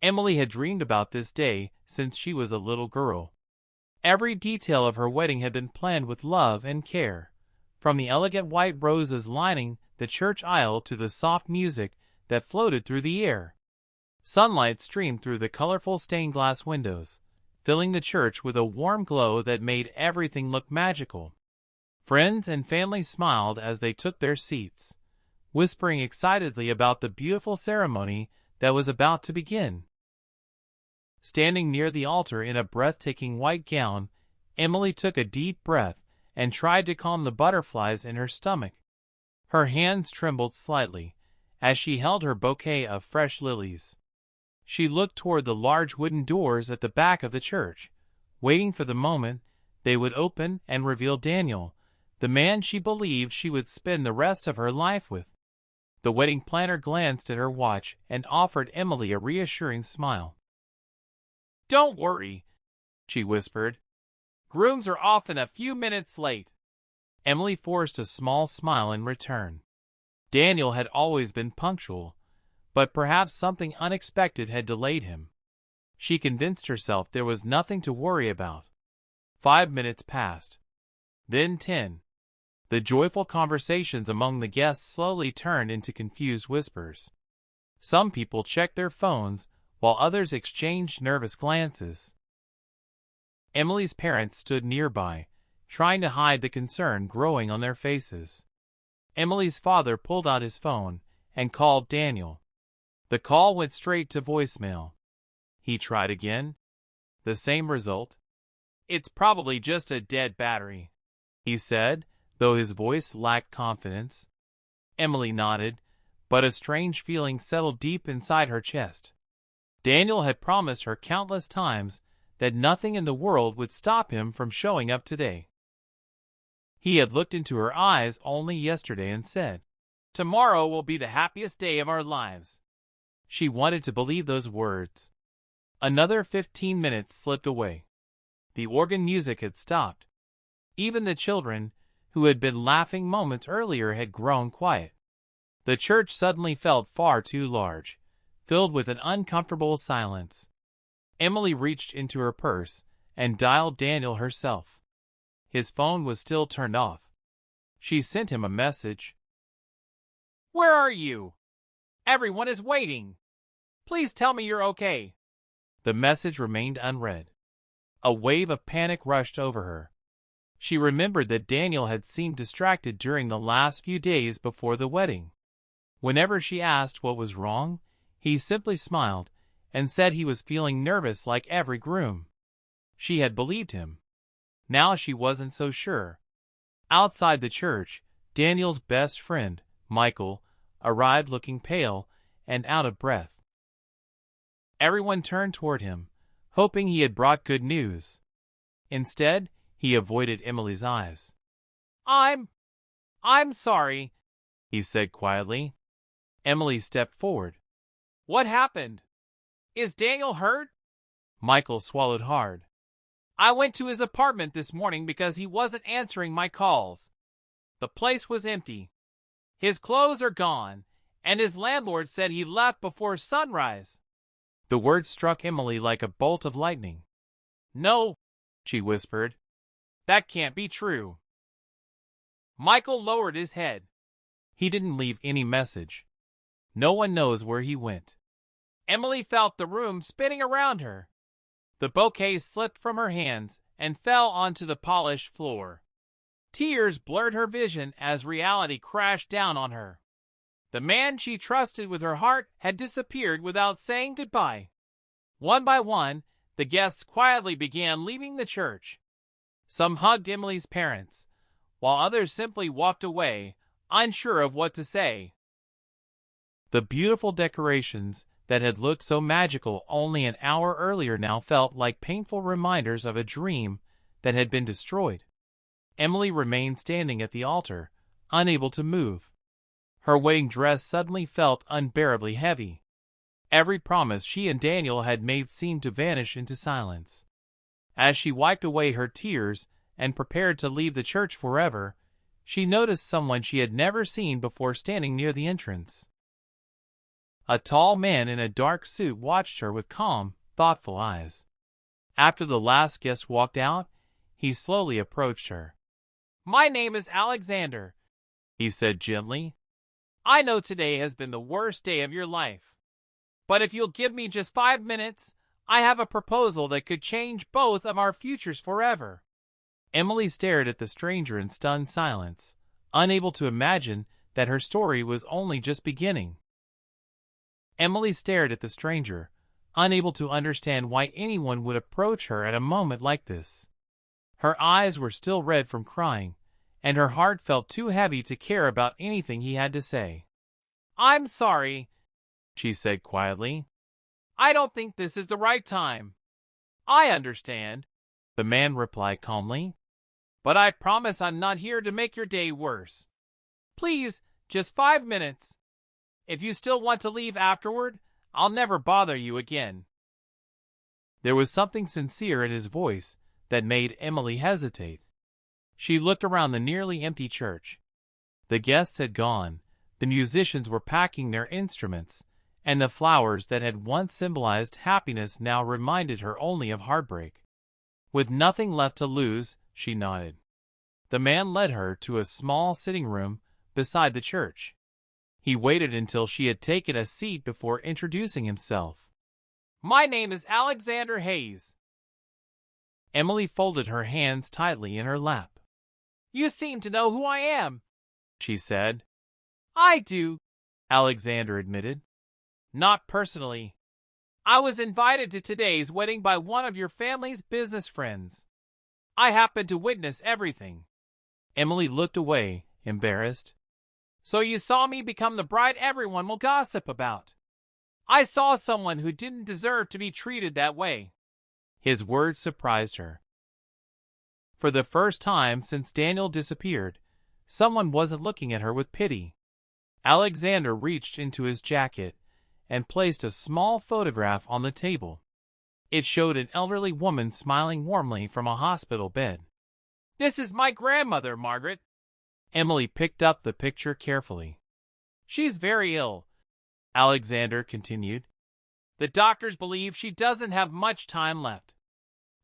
Emily had dreamed about this day since she was a little girl. Every detail of her wedding had been planned with love and care, from the elegant white roses lining the church aisle to the soft music that floated through the air. Sunlight streamed through the colorful stained glass windows, filling the church with a warm glow that made everything look magical. Friends and family smiled as they took their seats, whispering excitedly about the beautiful ceremony that was about to begin. Standing near the altar in a breathtaking white gown, Emily took a deep breath and tried to calm the butterflies in her stomach. Her hands trembled slightly as she held her bouquet of fresh lilies. She looked toward the large wooden doors at the back of the church, waiting for the moment they would open and reveal Daniel, the man she believed she would spend the rest of her life with. The wedding planner glanced at her watch and offered Emily a reassuring smile. "Don't worry," she whispered. "Grooms are often a few minutes late." Emily forced a small smile in return. Daniel had always been punctual, but perhaps something unexpected had delayed him. She convinced herself there was nothing to worry about. 5 minutes passed. Then 10. The joyful conversations among the guests slowly turned into confused whispers. Some people checked their phones, while others exchanged nervous glances. Emily's parents stood nearby, trying to hide the concern growing on their faces. Emily's father pulled out his phone and called Daniel. The call went straight to voicemail. He tried again. The same result. "It's probably just a dead battery," he said, though his voice lacked confidence. Emily nodded, but a strange feeling settled deep inside her chest. Daniel had promised her countless times that nothing in the world would stop him from showing up today. He had looked into her eyes only yesterday and said, "Tomorrow will be the happiest day of our lives." She wanted to believe those words. Another 15 minutes slipped away. The organ music had stopped. Even the children, who had been laughing moments earlier, had grown quiet. The church suddenly felt far too large, filled with an uncomfortable silence. Emily reached into her purse and dialed Daniel herself. His phone was still turned off. She sent him a message. "Where are you? Everyone is waiting. Please tell me you're okay." The message remained unread. A wave of panic rushed over her. She remembered that Daniel had seemed distracted during the last few days before the wedding. Whenever she asked what was wrong, he simply smiled and said he was feeling nervous like every groom. She had believed him. Now she wasn't so sure. Outside the church, Daniel's best friend, Michael, arrived looking pale and out of breath. Everyone turned toward him, hoping he had brought good news. Instead, he avoided Emily's eyes. I'm sorry," he said quietly. Emily stepped forward. "What happened? Is Daniel hurt?" Michael swallowed hard. "I went to his apartment this morning because he wasn't answering my calls. The place was empty. His clothes are gone, and his landlord said he left before sunrise." The words struck Emily like a bolt of lightning. "No," she whispered. "That can't be true." Michael lowered his head. He didn't leave any message. No one knows where he went. Emily felt the room spinning around her. The bouquet slipped from her hands and fell onto the polished floor. Tears blurred her vision as reality crashed down on her. The man she trusted with her heart had disappeared without saying goodbye. One by one, the guests quietly began leaving the church. Some hugged Emily's parents, while others simply walked away, unsure of what to say. The beautiful decorations that had looked so magical only an hour earlier now felt like painful reminders of a dream that had been destroyed. Emily remained standing at the altar, unable to move. Her wedding dress suddenly felt unbearably heavy. Every promise she and Daniel had made seemed to vanish into silence. As she wiped away her tears and prepared to leave the church forever, she noticed someone she had never seen before standing near the entrance. A tall man in a dark suit watched her with calm, thoughtful eyes. After the last guest walked out, he slowly approached her. "My name is Alexander," he said gently. "I know today has been the worst day of your life. But if you'll give me just 5 minutes, I have a proposal that could change both of our futures forever." Emily stared at the stranger in stunned silence, unable to imagine that her story was only just beginning. Emily stared at the stranger, unable to understand why anyone would approach her at a moment like this. Her eyes were still red from crying, and her heart felt too heavy to care about anything he had to say. "I'm sorry," she said quietly. "I don't think this is the right time." "I understand," the man replied calmly. "But I promise I'm not here to make your day worse. Please, just 5 minutes. If you still want to leave afterward, I'll never bother you again." There was something sincere in his voice that made Emily hesitate. She looked around the nearly empty church. The guests had gone, the musicians were packing their instruments, and the flowers that had once symbolized happiness now reminded her only of heartbreak. With nothing left to lose, she nodded. The man led her to a small sitting room beside the church. He waited until she had taken a seat before introducing himself. "My name is Alexander Hayes." Emily folded her hands tightly in her lap. "You seem to know who I am," she said. "I do," Alexander admitted. "Not personally. I was invited to today's wedding by one of your family's business friends. I happened to witness everything." Emily looked away, embarrassed. "So you saw me become the bride everyone will gossip about. I saw someone who didn't deserve to be treated that way." His words surprised her. For the first time since Daniel disappeared, someone wasn't looking at her with pity. Alexander reached into his jacket and placed a small photograph on the table. It showed an elderly woman smiling warmly from a hospital bed. "This is my grandmother, Margaret." Emily picked up the picture carefully. "She's very ill," Alexander continued. "The doctors believe she doesn't have much time left.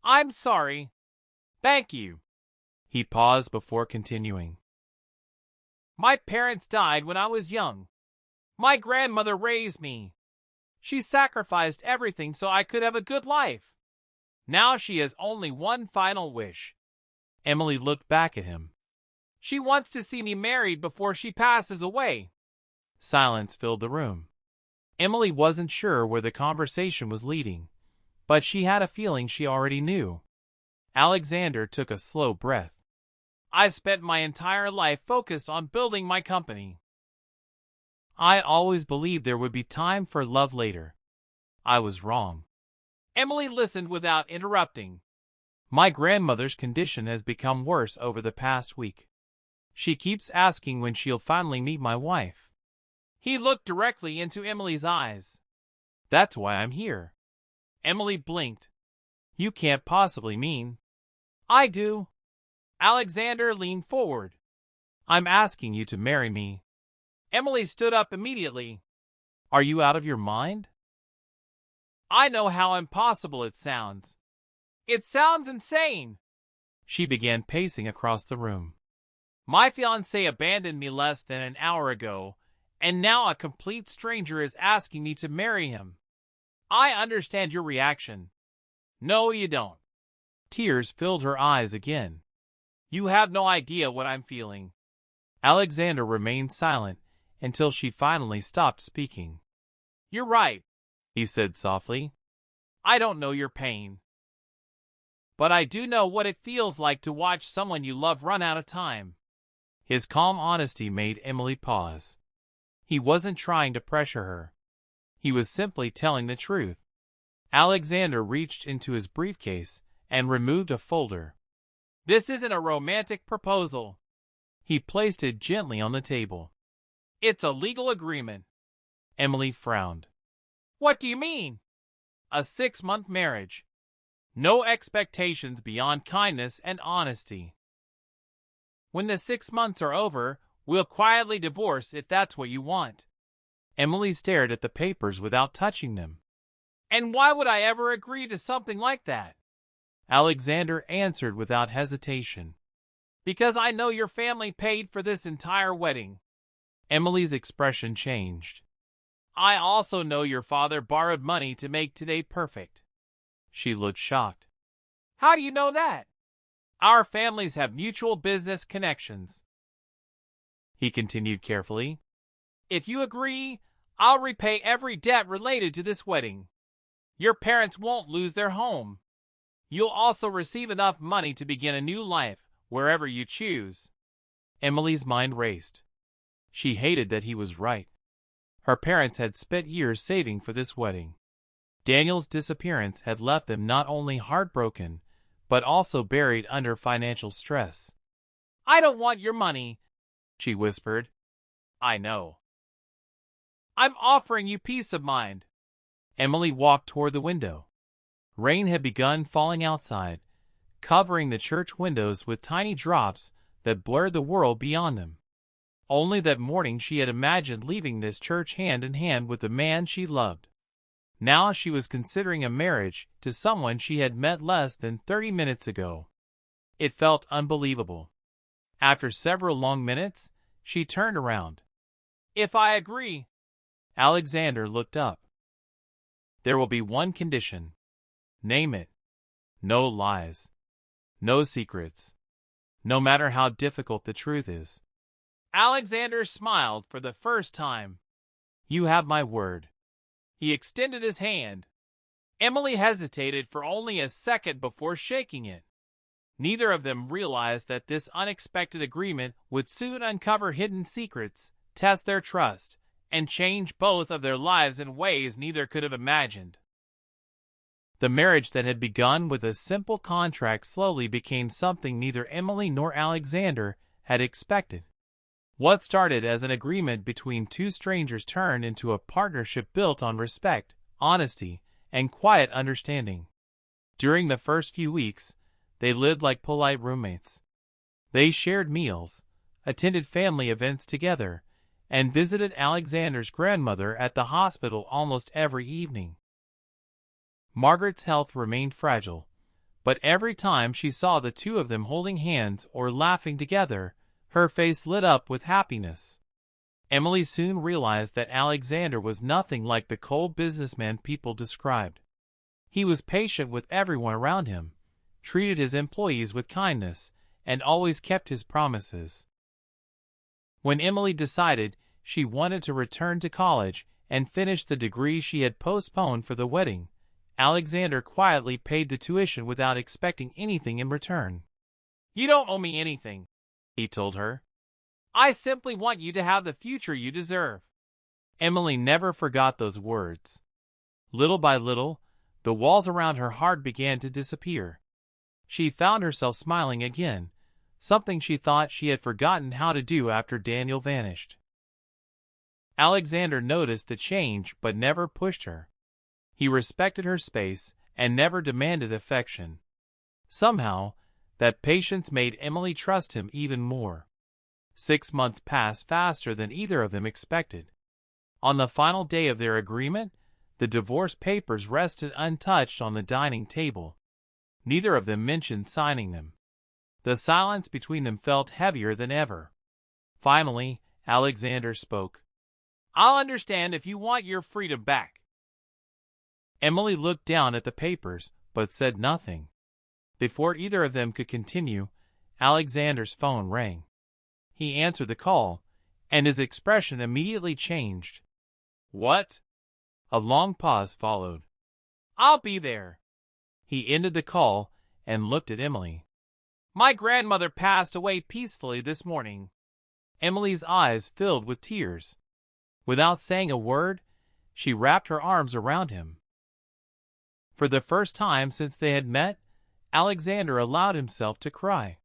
I'm sorry." "Thank you." He paused before continuing. "My parents died when I was young. My grandmother raised me. She sacrificed everything so I could have a good life. Now she has only one final wish." Emily looked back at him. "She wants to see me married before she passes away." Silence filled the room. Emily wasn't sure where the conversation was leading, but she had a feeling she already knew. Alexander took a slow breath. "I've spent my entire life focused on building my company. I always believed there would be time for love later. I was wrong." Emily listened without interrupting. "My grandmother's condition has become worse over the past week. She keeps asking when she'll finally meet my wife." He looked directly into Emily's eyes. "That's why I'm here." Emily blinked. "You can't possibly mean—" "I do." Alexander leaned forward. "I'm asking you to marry me." Emily stood up immediately. "Are you out of your mind?" "I know how impossible it sounds. It sounds insane." She began pacing across the room. "My fiancé abandoned me less than an hour ago, and now a complete stranger is asking me to marry him. I understand your reaction." "No, you don't." Tears filled her eyes again. "You have no idea what I'm feeling." Alexander remained silent until she finally stopped speaking. "You're right," he said softly. "I don't know your pain. But I do know what it feels like to watch someone you love run out of time." His calm honesty made Emily pause. He wasn't trying to pressure her. He was simply telling the truth. Alexander reached into his briefcase and removed a folder. "This isn't a romantic proposal." He placed it gently on the table. "It's a legal agreement." Emily frowned. "What do you mean?" "A 6-month marriage. No expectations beyond kindness and honesty. When the 6 months are over, we'll quietly divorce if that's what you want." Emily stared at the papers without touching them. "And why would I ever agree to something like that?" Alexander answered without hesitation. "Because I know your family paid for this entire wedding." Emily's expression changed. "I also know your father borrowed money to make today perfect." She looked shocked. "How do you know that?" "Our families have mutual business connections," he continued carefully. "If you agree, I'll repay every debt related to this wedding. Your parents won't lose their home. You'll also receive enough money to begin a new life, wherever you choose." Emily's mind raced. She hated that he was right. Her parents had spent years saving for this wedding. Daniel's disappearance had left them not only heartbroken, but also buried under financial stress. "I don't want your money," she whispered. "I know. I'm offering you peace of mind." Emily walked toward the window. Rain had begun falling outside, covering the church windows with tiny drops that blurred the world beyond them. Only that morning she had imagined leaving this church hand in hand with the man she loved. Now she was considering a marriage to someone she had met less than 30 minutes ago. It felt unbelievable. After several long minutes, she turned around. "If I agree..." Alexander looked up. "There will be one condition." "Name it." "No lies. No secrets. No matter how difficult the truth is." Alexander smiled for the first time. "You have my word." He extended his hand. Emily hesitated for only a second before shaking it. Neither of them realized that this unexpected agreement would soon uncover hidden secrets, test their trust, and change both of their lives in ways neither could have imagined. The marriage that had begun with a simple contract slowly became something neither Emily nor Alexander had expected. What started as an agreement between two strangers turned into a partnership built on respect, honesty, and quiet understanding. During the first few weeks, they lived like polite roommates. They shared meals, attended family events together, and visited Alexander's grandmother at the hospital almost every evening. Margaret's health remained fragile, but every time she saw the two of them holding hands or laughing together, her face lit up with happiness. Emily soon realized that Alexander was nothing like the cold businessman people described. He was patient with everyone around him, treated his employees with kindness, and always kept his promises. When Emily decided she wanted to return to college and finish the degree she had postponed for the wedding, Alexander quietly paid the tuition without expecting anything in return. "You don't owe me anything," he told her. "I simply want you to have the future you deserve." Emily never forgot those words. Little by little, the walls around her heart began to disappear. She found herself smiling again, something she thought she had forgotten how to do after Daniel vanished. Alexander noticed the change but never pushed her. He respected her space and never demanded affection. Somehow, that patience made Emily trust him even more. 6 months passed faster than either of them expected. On the final day of their agreement, the divorce papers rested untouched on the dining table. Neither of them mentioned signing them. The silence between them felt heavier than ever. Finally, Alexander spoke. "I'll understand if you want your freedom back." Emily looked down at the papers, but said nothing. Before either of them could continue, Alexander's phone rang. He answered the call, and his expression immediately changed. "What?" A long pause followed. "I'll be there." He ended the call and looked at Emily. "My grandmother passed away peacefully this morning." Emily's eyes filled with tears. Without saying a word, she wrapped her arms around him. For the first time since they had met, Alexander allowed himself to cry.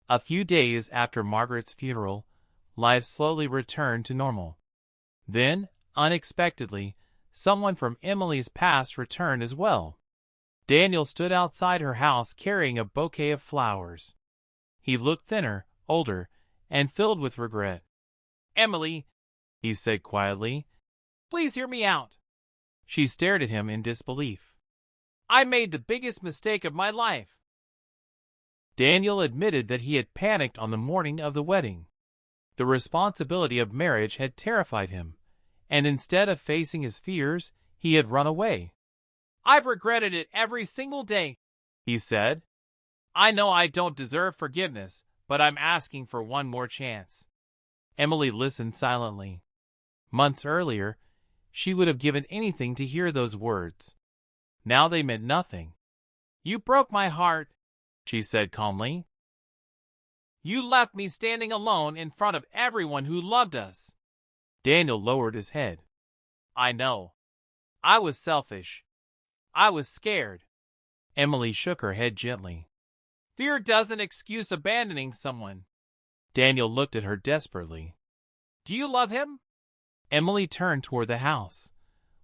A few days after Margaret's funeral, life slowly returned to normal. Then, unexpectedly, someone from Emily's past returned as well. Daniel stood outside her house carrying a bouquet of flowers. He looked thinner, older, and filled with regret. "Emily," he said quietly, Please hear me out. She stared at him in disbelief. I made the biggest mistake of my life. Daniel admitted that he had panicked on the morning of the wedding. The responsibility of marriage had terrified him, and instead of facing his fears, he had run away. I've regretted it every single day, he said. I know I don't deserve forgiveness, but I'm asking for one more chance. Emily listened silently. Months earlier, she would have given anything to hear those words. Now they meant nothing. You broke my heart, she said calmly. You left me standing alone in front of everyone who loved us. Daniel lowered his head. I know. I was selfish. I was scared. Emily shook her head gently. Fear doesn't excuse abandoning someone. Daniel looked at her desperately. Do you love him? Emily turned toward the house,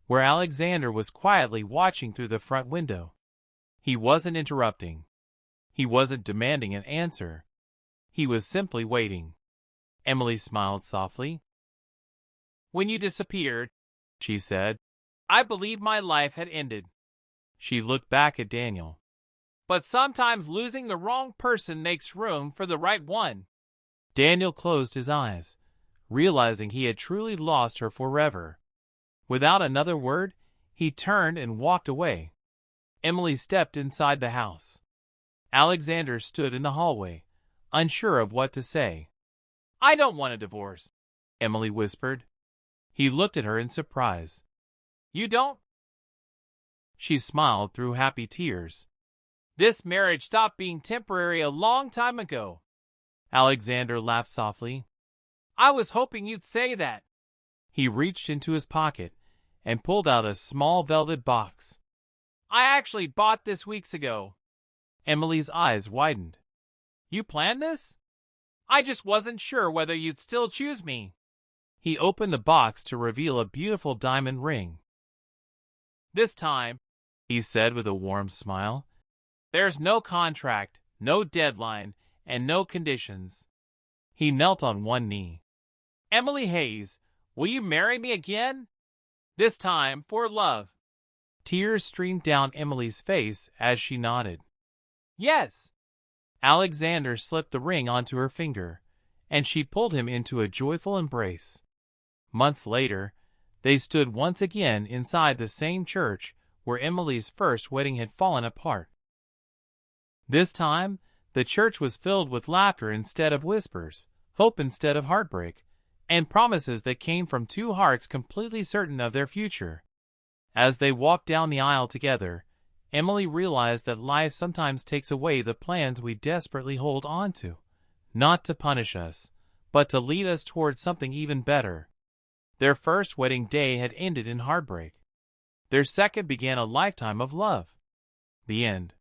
where Alexander was quietly watching through the front window. He wasn't interrupting. He wasn't demanding an answer. He was simply waiting. Emily smiled softly. When you disappeared, she said, I believed my life had ended. She looked back at Daniel. But sometimes losing the wrong person makes room for the right one. Daniel closed his eyes, realizing he had truly lost her forever. Without another word, he turned and walked away. Emily stepped inside the house. Alexander stood in the hallway, unsure of what to say. I don't want a divorce, Emily whispered. He looked at her in surprise. You don't? She smiled through happy tears. This marriage stopped being temporary a long time ago. Alexander laughed softly. I was hoping you'd say that. He reached into his pocket and pulled out a small velvet box. I actually bought this weeks ago. Emily's eyes widened. You planned this? I just wasn't sure whether you'd still choose me. He opened the box to reveal a beautiful diamond ring. This time, he said with a warm smile, there's no contract, no deadline, and no conditions. He knelt on one knee. Emily Hayes, will you marry me again? This time for love. Tears streamed down Emily's face as she nodded. Yes. Alexander slipped the ring onto her finger, and she pulled him into a joyful embrace. Months later, they stood once again inside the same church where Emily's first wedding had fallen apart. This time, the church was filled with laughter instead of whispers, hope instead of heartbreak, and promises that came from two hearts completely certain of their future. As they walked down the aisle together, Emily realized that life sometimes takes away the plans we desperately hold on to, not to punish us, but to lead us towards something even better. Their first wedding day had ended in heartbreak. Their second began a lifetime of love. The end.